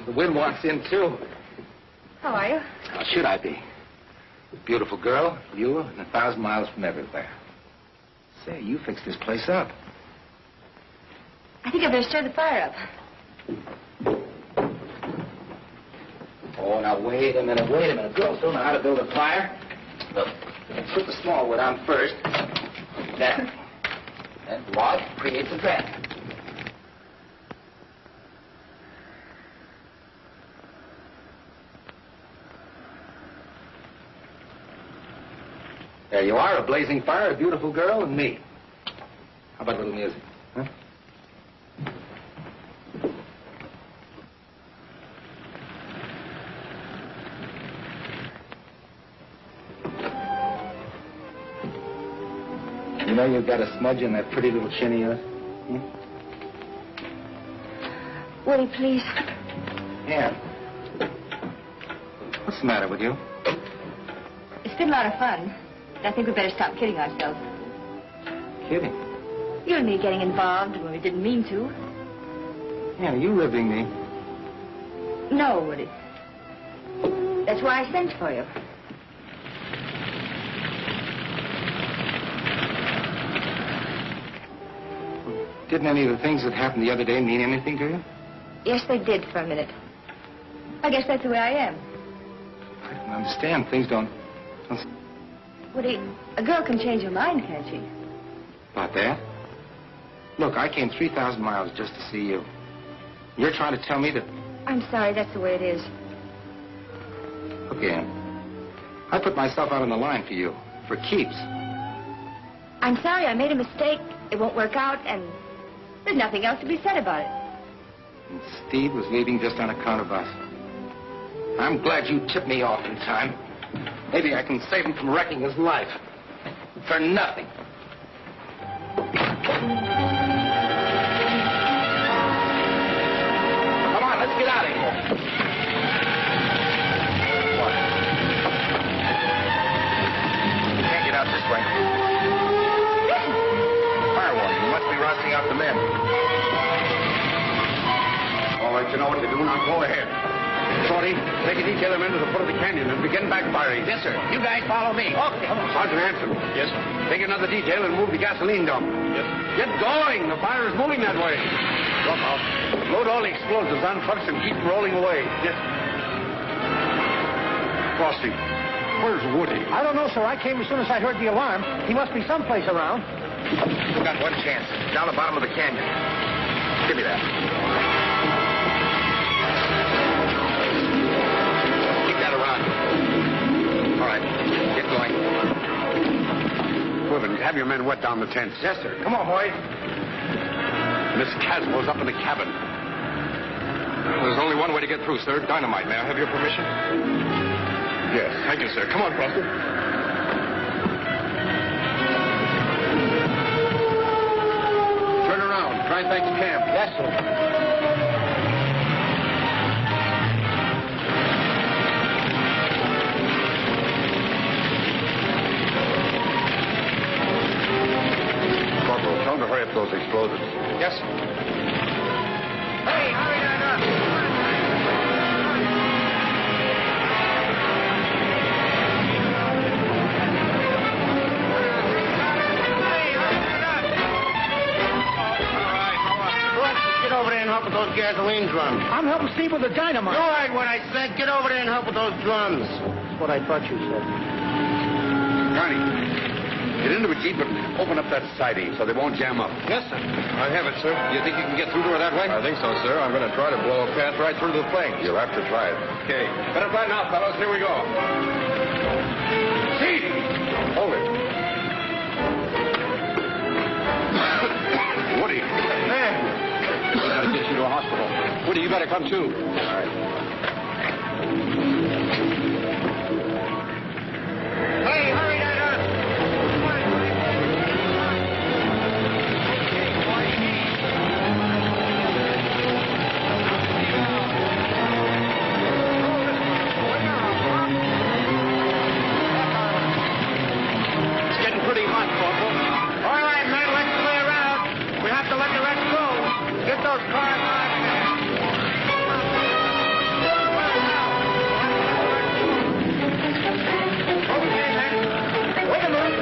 The wind wants in, too. How are you? How should I be? Beautiful girl, you, and 1,000 miles from everywhere. Say, you fixed this place up. I think I better stir the fire up. Oh, now, wait a minute. Girls don't know how to build a fire. Look, put the small wood on first. There. That log creates a draft. There you are, a blazing fire, a beautiful girl, and me. How about a little music, huh? You know you've got a smudge in that pretty little chin of yours? Woody, please. Ann. What's the matter with you? It's been a lot of fun. I think we better stop kidding ourselves. Kidding. You and me getting involved when we didn't mean to. Ann, are you ribbing me? No, Woody. That's why I sent for you. Didn't any of the things that happened the other day mean anything to you? Yes, they did for a minute. I guess that's the way I am. I don't understand. Things don't... Woody, a girl can change her mind, can't she? About that? Look, I came 3,000 miles just to see you. You're trying to tell me that... I'm sorry, that's the way it is. Look, Ann, I put myself out on the line for you, for keeps. I'm sorry, I made a mistake. It won't work out, and there's nothing else to be said about it. And Steve was leaving just on account of us. I'm glad you tipped me off in time. Maybe I can save him from wrecking his life. For nothing. Come on, let's get out of here. Go ahead. Shorty, take a detail of men to the foot of the canyon and begin backfiring. Yes, sir. You guys follow me. Okay. Sergeant Hanson. Yes? Take another detail and move the gasoline dump. Yes. Get going. The fire is moving that way. Drop out. Load all the explosives on trucks and keep rolling away. Yes. Frosty, where's Woody? I don't know, sir. I came as soon as I heard the alarm. He must be someplace around. We've got one chance. Down the bottom of the canyon. Give me that. Keep that around. All right. Get going. Quiven, have your men wet down the tents. Yes, sir. Come on, boys. Miss Caswell's up in the cabin. There's only one way to get through, sir. Dynamite. May I have your permission? Yes. Thank you, sir. Come on, Frosty. Turn around. Try back to camp. Yes, sir. Corporal, tell them to hurry up those explosives. Yes, sir. Hey, hurry that up. Get over there and help with those gasoline drums. I'm helping Steve with the dynamite. You heard what I said. Get over there and help with those drums. That's what I thought you said. Carney, get into a jeep and open up that siding so they won't jam up. Yes, sir. I have it, sir. Do you think you can get through to her that way? I think so, sir. I'm going to try to blow a path right through the flames. You'll have to try it. Okay. Better try now, fellows. Here we go. See! Hold it. Woody. Man! We gotta get you to a hospital. Woody, you better come too. All right. Hey, hurry that up. It's getting pretty hot, Corporal. All right, men, let's clear out. We have to let the rest go. Get those cars out of there. Okay, men. Wait a minute.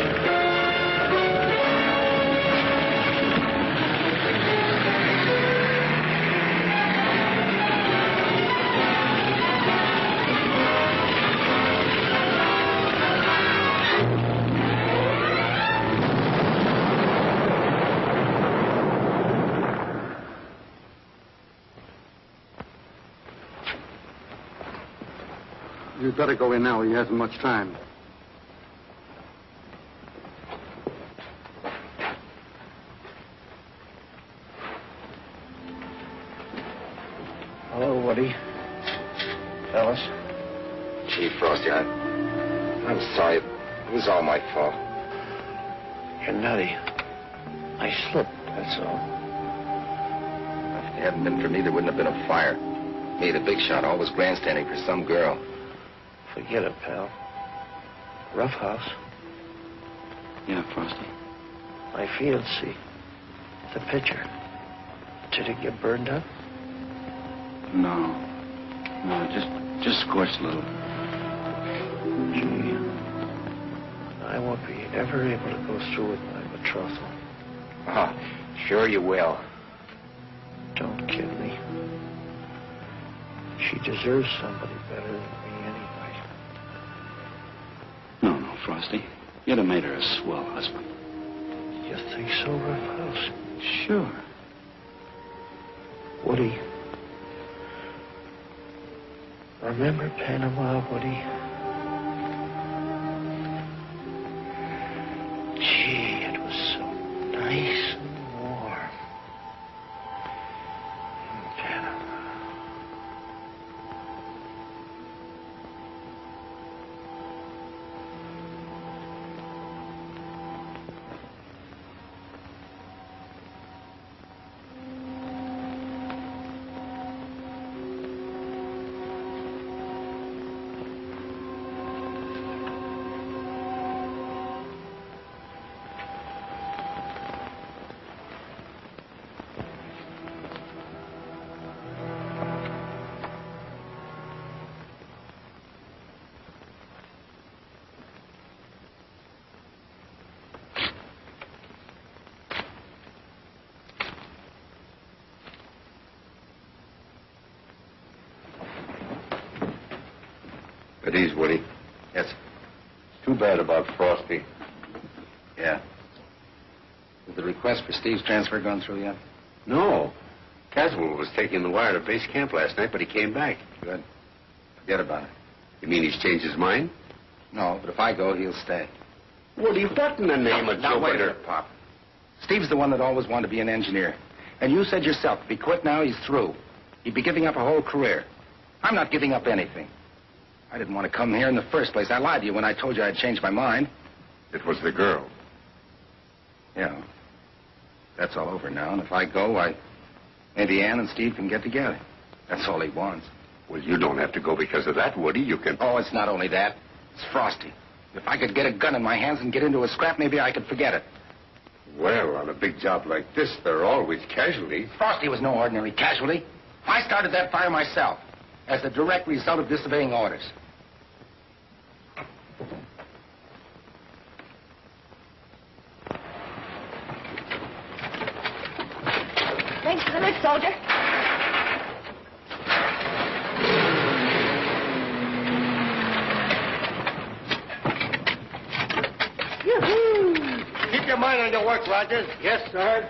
You'd better go in now. He hasn't much time. Hello, Woody. Fellas. Gee, Frosty, I'm sorry. It was all my fault. You're nutty. I slipped, that's all. If it hadn't been for me, there wouldn't have been a fire. Me, the big shot, always grandstanding for some girl. Forget it, pal. Rough house. Yeah, Frosty. My fiancée. The picture. Did it get burned up? No. No, just scorched a little. Gee. I won't be ever able to go through with my betrothal. Oh, sure you will. Don't kid me. She deserves somebody better than me anyway. No, Frosty. You'd have made her a swell husband. You think so, Rough House? Sure. Woody. Remember Panama, Woody? Gee, it was so nice and warm. In Panama. At ease, Woody. Yes. It's too bad about Frosty. Yeah. Has the request for Steve's transfer gone through yet? No. Caswell was taking the wire to base camp last night, but he came back. Good. Forget about it. You mean he's changed his mind? No, but if I go, he'll stay. Woody, what in the name of Now, wait a Jupiter? minute, Pop. Steve's the one that always wanted to be an engineer. And you said yourself, if he quit now, he's through. He'd be giving up a whole career. I'm not giving up anything. I didn't want to come here in the first place. I lied to you when I told you I'd changed my mind. It was the girl. Yeah. That's all over now, and if I go, maybe Ann and Steve can get together. That's all he wants. Well, you don't have to go because of that, Woody. You can... Oh, it's not only that. It's Frosty. If I could get a gun in my hands and get into a scrap, maybe I could forget it. Well, on a big job like this, there are always casualties. Frosty was no ordinary casualty. I started that fire myself as the direct result of disobeying orders. Thanks for the lift, soldier. Yoo-hoo! Keep your mind on your work, Rogers. Yes, sir.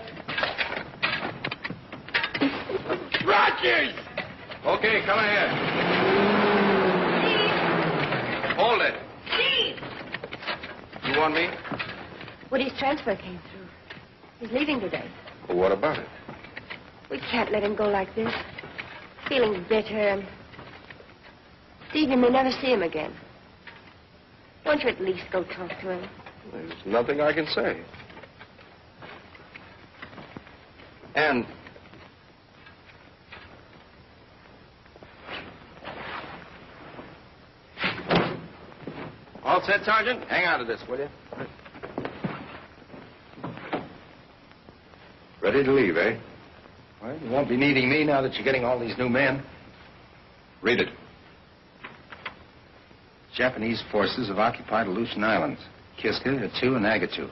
Rogers! Okay, come ahead. Hold it. Steve! You want me? Woody's transfer came through. He's leaving today. Well, what about it? We can't let him go like this. Feeling bitter and... Steve, you may never see him again. Won't you at least go talk to him? There's nothing I can say. And... All set, Sergeant? Hang on to this, will you? Ready to leave, eh? Well, you won't be needing me now that you're getting all these new men. Read it. Japanese forces have occupied Aleutian Islands, Kiska, Attu, and Agatu.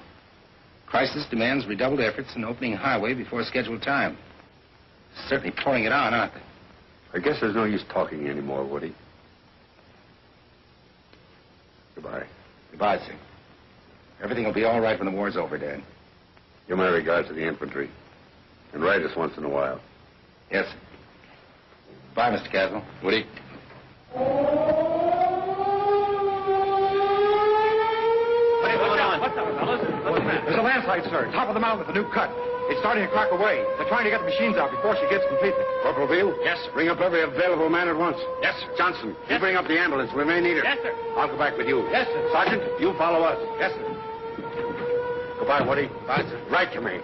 Crisis demands redoubled efforts in opening highway before scheduled time. Certainly pouring it on, aren't they? I guess there's no use talking anymore, Woody. Goodbye. Goodbye, sir. Everything will be all right when the war's over, Dad. Give my regards to the infantry. And write us once in a while. Yes, sir. Bye, Mr. Caswell. Woody? There's a landslide, sir. Top of the mountain with a new cut. It's starting to crack away. They're trying to get the machines out before she gets completely. Corporal Beale? Yes, sir. Bring up every available man at once. Yes, sir. Johnson, you bring up the ambulance. We may need her. Yes, sir. I'll go back with you. Yes, sir. Sergeant, you follow us. Yes, sir. Goodbye, Woody. Bye, sir. Write to me.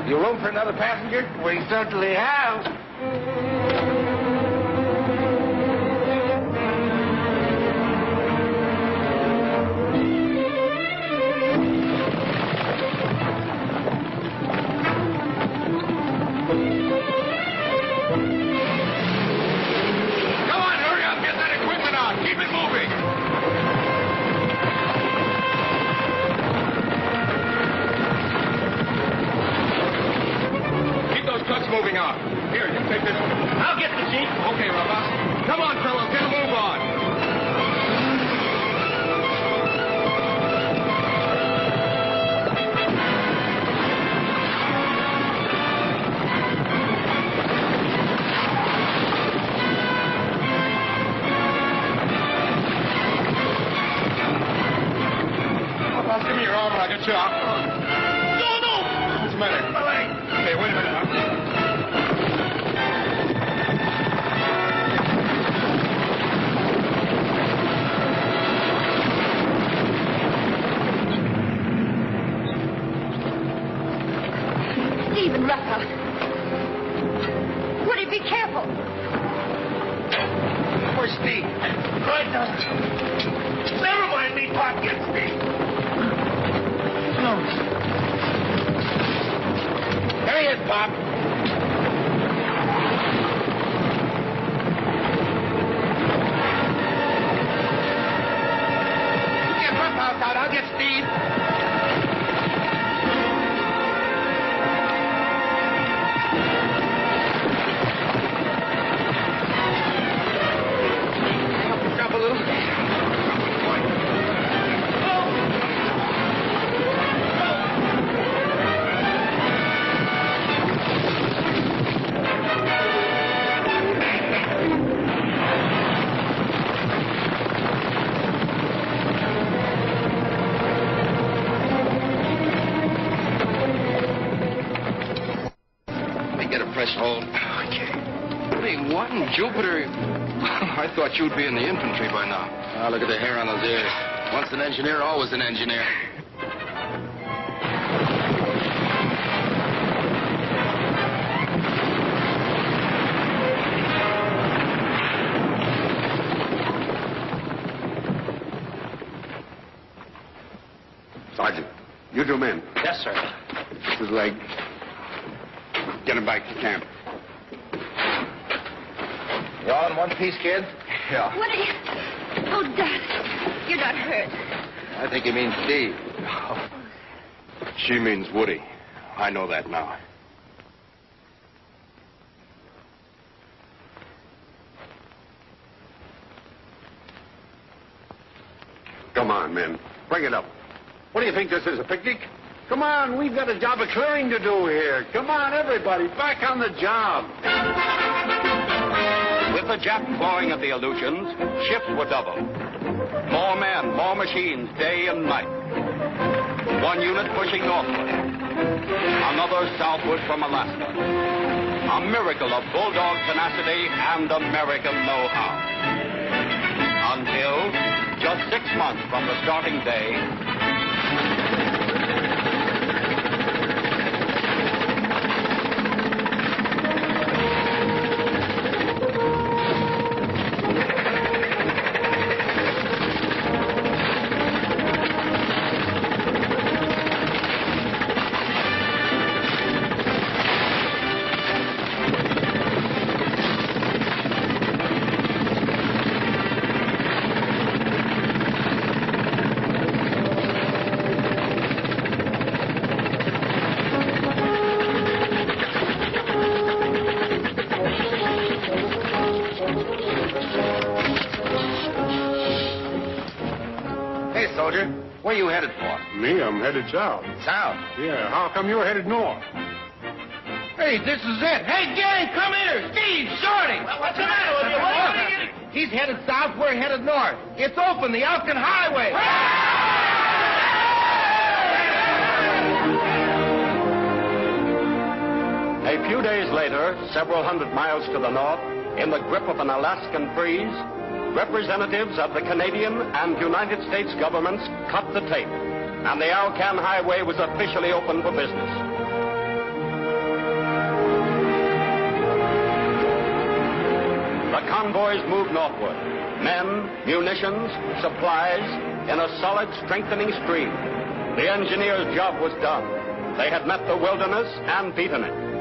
You room for another passenger? We certainly have. Come on, hurry up. Get that equipment out. Keep it moving. Keep those trucks moving out. Here, you take this one. I'll get the jeep. Okay, Robert. Come on, fellows. Get a move on. Boss, give me your arm and I'll get you out. No! What's the matter? My leg. Okay, wait a minute. Stephen, rough out. Woody, be careful. Where's Steve? Right now. Never mind me, Pop. Get Steve. No. There he is, Pop. Get Rough House out. I'll get Steve. threshold. Okay. Hey, what in Jupiter? I thought you'd be in the infantry by now. Ah, look at the hair on those ears. Once an engineer, always an engineer. Sergeant, you two men. Yes, sir. This is Leg. Get him back to camp. You all in one piece, kid? Yeah. Woody. Oh, Dad. You're not hurt. I think you mean Steve. She means Woody. I know that now. Come on, men. Bring it up. What do you think this is, a picnic? Come on, we've got a job of clearing to do here. Come on, everybody, back on the job. With the jack flowing of the illusions, shifts were doubled. More men, more machines, day and night. One unit pushing northward. Another southward from Alaska. A miracle of bulldog tenacity and American know-how. Until, just 6 months from the starting day, Where are you headed for? Me, I'm headed south. South? Yeah, how come you're headed north? Hey, this is it. Hey, Gary, come here. Steve, Shorty. What's the matter with you? He's headed south, we're headed north. It's open, the ALCAN Highway. a few days later, several hundred miles to the north, in the grip of an Alaskan freeze, representatives of the Canadian and United States governments cut the tape, and the ALCAN Highway was officially open for business. The convoys moved northward. Men, munitions, supplies, in a solid, strengthening stream. The engineers' job was done. They had met the wilderness and beaten it.